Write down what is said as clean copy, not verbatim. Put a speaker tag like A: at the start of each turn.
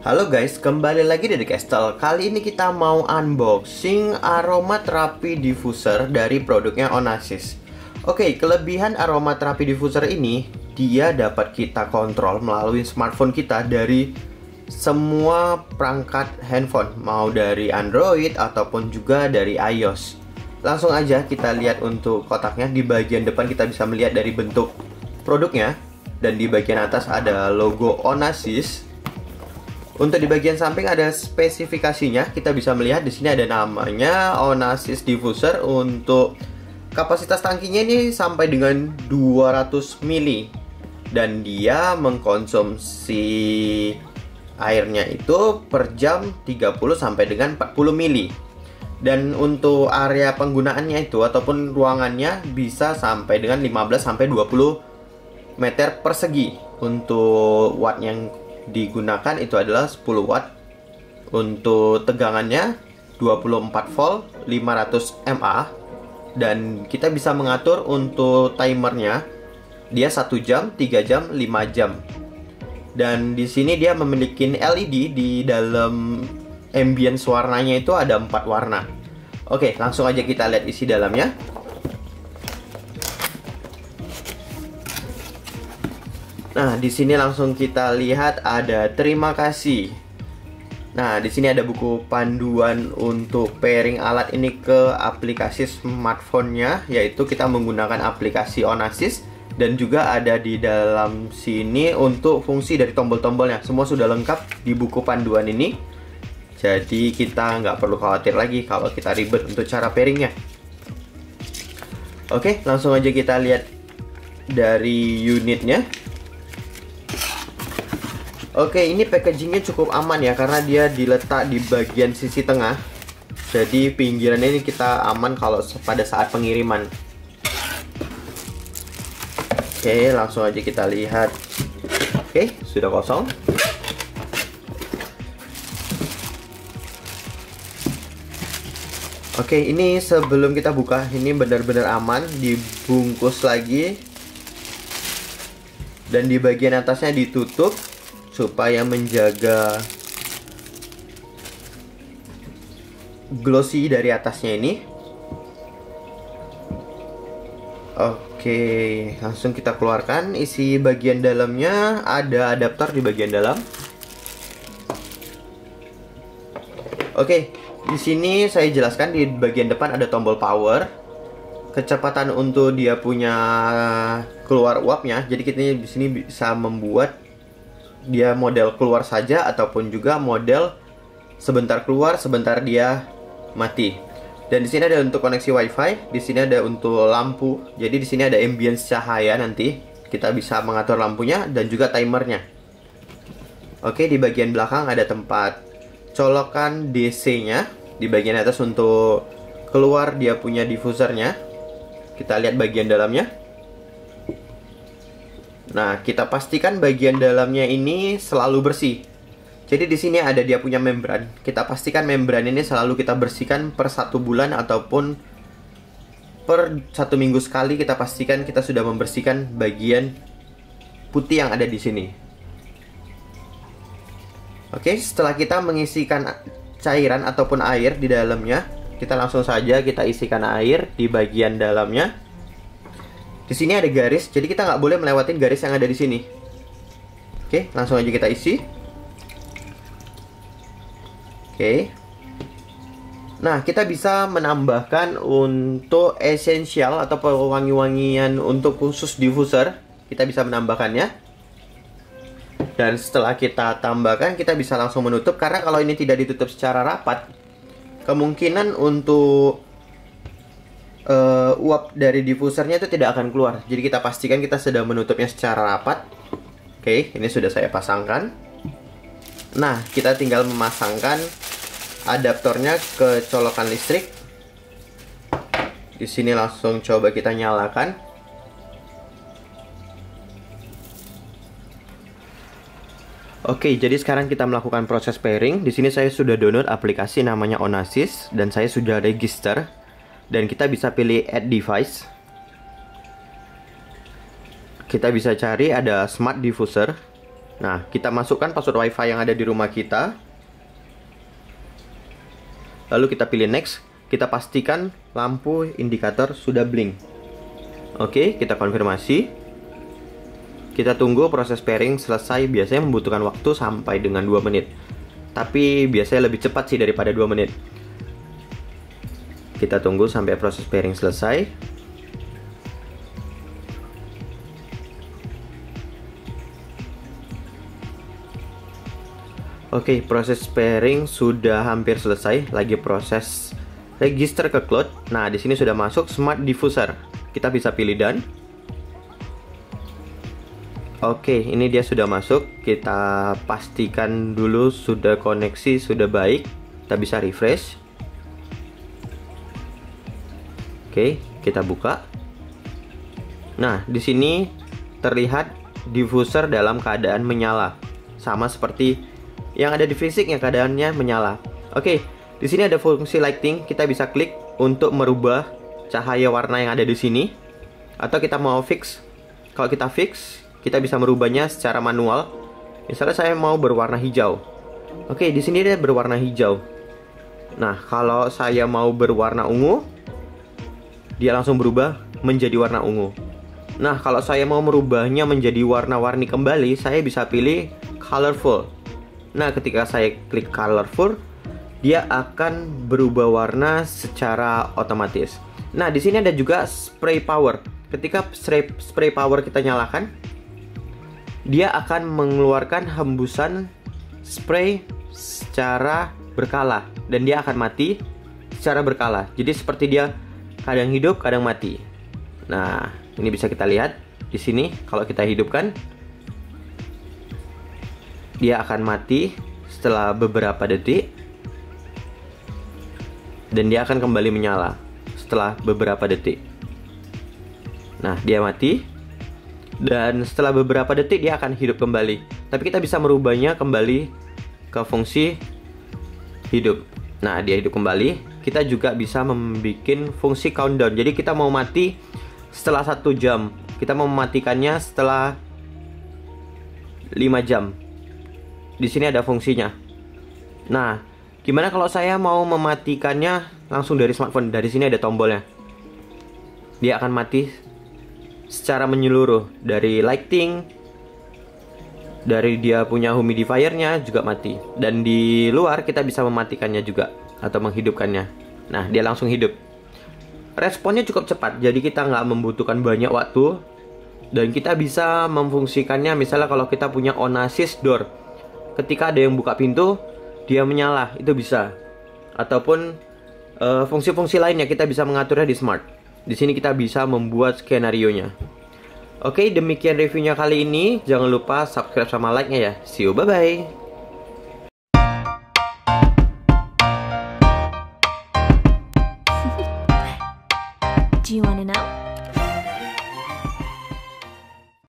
A: Halo guys, kembali lagi dari Castle. Kali ini kita mau unboxing aromaterapi diffuser dari produknya Onassis. Oke, kelebihan aromaterapi diffuser ini, dia dapat kita kontrol melalui smartphone kita dari semua perangkat handphone, mau dari Android ataupun juga dari iOS. Langsung aja kita lihat untuk kotaknya. Di bagian depan kita bisa melihat dari bentuk produknya, dan di bagian atas ada logo Onassis. Untuk di bagian samping ada spesifikasinya. Kita bisa melihat di sini ada namanya Onassis diffuser. Untuk kapasitas tangkinya ini sampai dengan 200 ml, dan dia mengkonsumsi airnya itu per jam 30 sampai dengan 40 ml. Dan untuk area penggunaannya itu ataupun ruangannya bisa sampai dengan 15 sampai 20 meter persegi. Untuk watt yang digunakan itu adalah 10 watt. Untuk tegangannya 24 volt 500 mA. Dan kita bisa mengatur untuk timernya. Dia 1 jam, 3 jam, 5 jam. Dan di sini dia memiliki LED. Di dalam ambience warnanya itu ada 4 warna. Oke, langsung aja kita lihat isi dalamnya. Nah, di sini langsung kita lihat ada terima kasih. Nah, di sini ada buku panduan untuk pairing alat ini ke aplikasi smartphone-nya, yaitu kita menggunakan aplikasi Onassis, dan juga ada di dalam sini untuk fungsi dari tombol-tombolnya. Semua sudah lengkap di buku panduan ini. Jadi kita nggak perlu khawatir lagi kalau kita ribet untuk cara pairingnya. Oke, langsung aja kita lihat dari unitnya. Oke, ini packagingnya cukup aman ya, karena dia diletak di bagian sisi tengah. Jadi pinggirannya ini kita aman kalau pada saat pengiriman. Oke, langsung aja kita lihat. Oke, sudah kosong. Oke, ini sebelum kita buka, ini benar-benar aman, dibungkus lagi. Dan di bagian atasnya ditutup supaya menjaga glossy dari atasnya ini. Oke, langsung kita keluarkan. Isi bagian dalamnya ada adaptor di bagian dalam. Oke, di sini saya jelaskan di bagian depan ada tombol power. Kecepatan untuk dia punya keluar uapnya. Jadi kita di sini bisa membuat dia model keluar saja ataupun juga model sebentar keluar, sebentar dia mati. Dan di sini ada untuk koneksi WiFi, di sini ada untuk lampu. Jadi di sini ada ambience cahaya nanti. Kita bisa mengatur lampunya dan juga timernya. Oke, di bagian belakang ada tempat colokan DC-nya. Di bagian atas untuk keluar dia punya diffusernya. Kita lihat bagian dalamnya. Nah, kita pastikan bagian dalamnya ini selalu bersih. Jadi di sini ada dia punya membran. Kita pastikan membran ini selalu kita bersihkan per 1 bulan ataupun per 1 minggu sekali. Kita pastikan kita sudah membersihkan bagian putih yang ada di sini. Oke, setelah kita mengisikan cairan ataupun air di dalamnya, kita langsung saja kita isikan air di bagian dalamnya. Di sini ada garis, jadi kita nggak boleh melewatin garis yang ada di sini. Oke, langsung aja kita isi. Oke. Nah, kita bisa menambahkan untuk esensial atau wangi-wangian untuk khusus diffuser. Kita bisa menambahkannya. Dan setelah kita tambahkan, kita bisa langsung menutup. Karena kalau ini tidak ditutup secara rapat, kemungkinan untuk uap dari diffusernya itu tidak akan keluar. Jadi kita pastikan kita sudah menutupnya secara rapat. Oke, ini sudah saya pasangkan. Nah, kita tinggal memasangkan adaptornya ke colokan listrik. Di sini langsung coba kita nyalakan. Oke, jadi sekarang kita melakukan proses pairing. Di sini saya sudah download aplikasi namanya Onassis dan saya sudah register. Dan kita bisa pilih add device. Kita bisa cari ada smart diffuser. Nah, kita masukkan password WiFi yang ada di rumah kita. Lalu kita pilih next. Kita pastikan lampu indikator sudah blink. Oke, kita konfirmasi. Kita tunggu proses pairing selesai. Biasanya membutuhkan waktu sampai dengan 2 menit. Tapi biasanya lebih cepat sih daripada 2 menit. Kita tunggu sampai proses pairing selesai. Oke, proses pairing sudah hampir selesai. Lagi proses register ke cloud. Nah, di sini sudah masuk smart diffuser. Kita bisa pilih done. Oke, ini dia sudah masuk. Kita pastikan dulu sudah koneksi sudah baik. Kita bisa refresh. Oke, kita buka. Nah, di sini terlihat diffuser dalam keadaan menyala. Sama seperti yang ada di fisiknya, keadaannya menyala. Oke, di sini ada fungsi lighting. Kita bisa klik untuk merubah cahaya warna yang ada di sini. Atau kita mau fix. Kalau kita fix, kita bisa merubahnya secara manual. Misalnya saya mau berwarna hijau. Oke, di sini dia berwarna hijau. Nah, kalau saya mau berwarna ungu, dia langsung berubah menjadi warna ungu. Nah, kalau saya mau merubahnya menjadi warna-warni kembali, saya bisa pilih colorful. Nah, ketika saya klik colorful, dia akan berubah warna secara otomatis. Nah, di sini ada juga spray power. Ketika spray power kita nyalakan, dia akan mengeluarkan hembusan spray secara berkala dan dia akan mati secara berkala. Jadi seperti dia kadang hidup, kadang mati. Nah, ini bisa kita lihat di sini. Kalau kita hidupkan, dia akan mati setelah beberapa detik dan dia akan kembali menyala setelah beberapa detik. Nah, dia mati dan setelah beberapa detik dia akan hidup kembali. Tapi kita bisa merubahnya kembali ke fungsi hidup. Nah, dia hidup kembali. Kita juga bisa membuat fungsi countdown. Jadi kita mau mati setelah 1 jam, kita mau mematikannya setelah 5 jam. Di sini ada fungsinya. Nah, gimana kalau saya mau mematikannya langsung dari smartphone? Dari sini ada tombolnya. Dia akan mati secara menyeluruh. Dari lighting, dari dia punya humidifiernya juga mati. Dan di luar kita bisa mematikannya juga atau menghidupkannya. Nah, dia langsung hidup. Responnya cukup cepat, jadi kita nggak membutuhkan banyak waktu. Dan kita bisa memfungsikannya misalnya kalau kita punya on assist door. Ketika ada yang buka pintu, dia menyala, itu bisa. Ataupun fungsi-fungsi lainnya kita bisa mengaturnya di smart. Di sini kita bisa membuat skenario-nya. Oke, demikian reviewnya kali ini. Jangan lupa subscribe sama like-nya ya. See you, bye-bye.